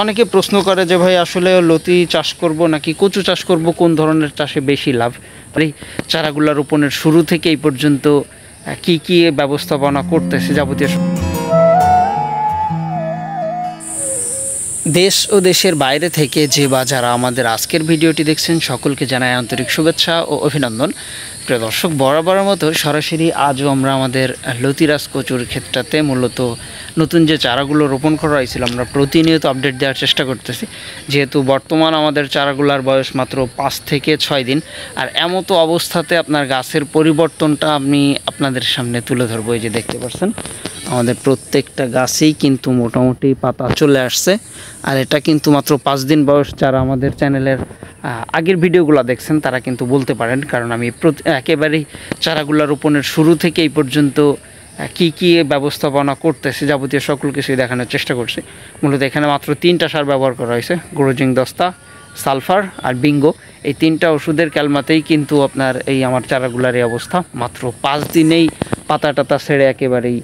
অনেকে প্রশ্ন করে যে ভাই আসলে লতি চাষ করব নাকি কচু চাষ করব, কোন ধরনের চাষে বেশি লাভ। এই চারাগুলা রোপণের শুরু থেকে এই পর্যন্ত কি কি ব্যবস্থাপনা করতেছে যাবতীয় দেশ ও দেশের বাইরে থেকে যে বা যারা আমাদের আজকের ভিডিওটি দেখছেন সকলকে জানাই আন্তরিক শুভেচ্ছা ও অভিনন্দন। প্রিয় দর্শক, বরাবরের মতো সরাসরি আজও আমরা আমাদের লতিরাজ কচুর ক্ষেত্রটাতে মূলত নতুন যে চারাগুলো রোপণ করা হয়েছিল আমরা প্রতিনিয়ত আপডেট দেওয়ার চেষ্টা করতেছি, যেহেতু বর্তমান আমাদের চারাগুলার বয়স মাত্র 5 থেকে 6 দিন। আর এমতো অবস্থাতে আপনার গাছের পরিবর্তনটা আমি আপনাদের সামনে তুলে ধরবো। এই যে দেখতে পাচ্ছেন আমাদের প্রত্যেকটা গাছেই কিন্তু মোটামুটি পাতা চলে আসছে। আর এটা কিন্তু মাত্র 5 দিন বয়স। যারা আমাদের চ্যানেলের আগের ভিডিওগুলো দেখছেন তারা কিন্তু বলতে পারেন, কারণ আমি একেবারেই চারাগুলা রোপণের শুরু থেকে এই পর্যন্ত কি কি ব্যবস্থাপনা করতেছে যাবতীয় সকল কিছুই দেখানোর চেষ্টা করছি। মূলত এখানে মাত্র 3টা সার ব্যবহার করা হয়েছে, গ্রোজিং দস্তা, সালফার আর বিঙ্গো। এই 3টা ওষুধের ক্যালমাতেই কিন্তু আপনার এই আমার চারাগুলার এই অবস্থা। মাত্র 5 দিনেই পাতা টাতা ছেড়ে একেবারেই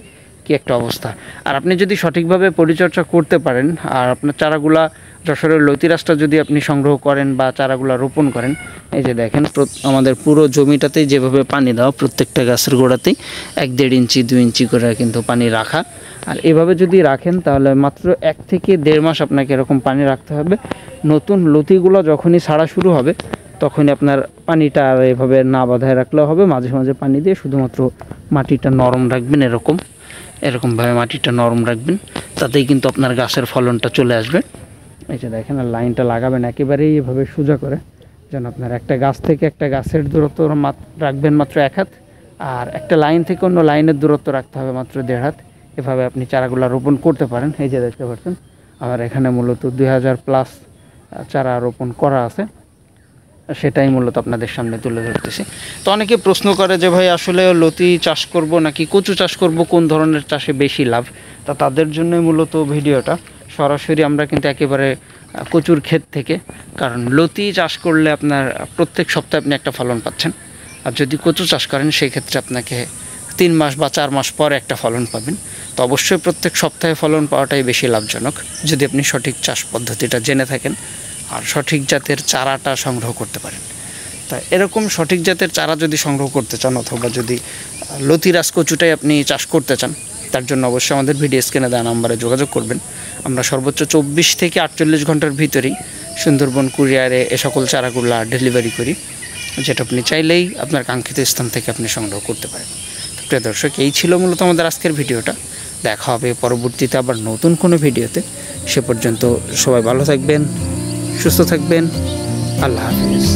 কি একটা অবস্থা। আর আপনি যদি সঠিকভাবে পরিচর্যা করতে পারেন আর আপনার চারাগুলা যশোরের লতিরাজটা যদি আপনি সংগ্রহ করেন বা চারাগুলা রোপণ করেন, এই যে দেখেন আমাদের পুরো জমিটাতেই যেভাবে পানি দেওয়া, প্রত্যেকটা গাছের গোড়াতেই 1-1.5 ইঞ্চি 2 ইঞ্চি করে কিন্তু পানি রাখা। আর এভাবে যদি রাখেন তাহলে মাত্র 1 থেকে 1.5 মাস আপনাকে এরকম পানি রাখতে হবে। নতুন লতিগুলো যখনই ছাড়া শুরু হবে তখনই আপনার পানিটা আর এভাবে না বাঁধায় রাখলেও হবে। মাঝে মাঝে পানি দিয়ে শুধুমাত্র মাটিটা নরম রাখবেন, এরকমভাবে মাটিটা নরম রাখবেন, তাতেই কিন্তু আপনার গাছের ফলনটা চলে আসবে। এই যে দেখেন, আর লাইনটা লাগাবেন একেবারেই এভাবে সোজা করে, যেন আপনার একটা গাছ থেকে একটা গাছের দূরত্ব রাখবেন মাত্র 1 হাত, আর একটা লাইন থেকে অন্য লাইনের দূরত্ব রাখতে হবে মাত্র 1.5 হাত। এভাবে আপনি চারাগুলো রোপণ করতে পারেন। এই যে দেখতে পাচ্ছেন আমার এখানে মূলত 2000+ চারা রোপণ করা আছে, সেটাই মূলত আপনাদের সামনে তুলে ধরতেছি। তো অনেকে প্রশ্ন করে যে ভাই আসলে লতি চাষ করব নাকি কচু চাষ করব, কোন ধরনের চাষে বেশি লাভ। তা তাদের জন্যই মূলত ভিডিওটা। সরাসরি আমরা কিন্তু একেবারে কচুর ক্ষেত থেকে, কারণ লতি চাষ করলে আপনার প্রত্যেক সপ্তাহে আপনি একটা ফলন পাচ্ছেন, আর যদি কচু চাষ করেন সেই ক্ষেত্রে আপনাকে 3 মাস বা 4 মাস পর একটা ফলন পাবেন। তো অবশ্যই প্রত্যেক সপ্তাহে ফলন পাওয়াটাই বেশি লাভজনক, যদি আপনি সঠিক চাষ পদ্ধতিটা জেনে থাকেন আর সঠিক জাতের চারাটা সংগ্রহ করতে পারেন। তাই এরকম সঠিক জাতের চারা যদি সংগ্রহ করতে চান, অথবা যদি লতিরাজ কচুটাই আপনি চাষ করতে চান, তার জন্য অবশ্যই আমাদের ভিডিও স্ক্রিনে দেওয়া নাম্বারে যোগাযোগ করবেন। আমরা সর্বোচ্চ 24 থেকে 48 ঘন্টার ভিতরেই সুন্দরবন কুরিয়ারে এ সকল চারাগুলা ডেলিভারি করি, যেটা আপনি চাইলেই আপনার কাঙ্ক্ষিত স্থান থেকে আপনি সংগ্রহ করতে পারেন। প্রিয় দর্শক, এই ছিল মূলত আমাদের আজকের ভিডিওটা। দেখা হবে পরবর্তীতে আবার নতুন কোনো ভিডিওতে। সে পর্যন্ত সবাই ভালো থাকবেন, সুস্থ থাকবেন। আল্লাহ হাফিজ।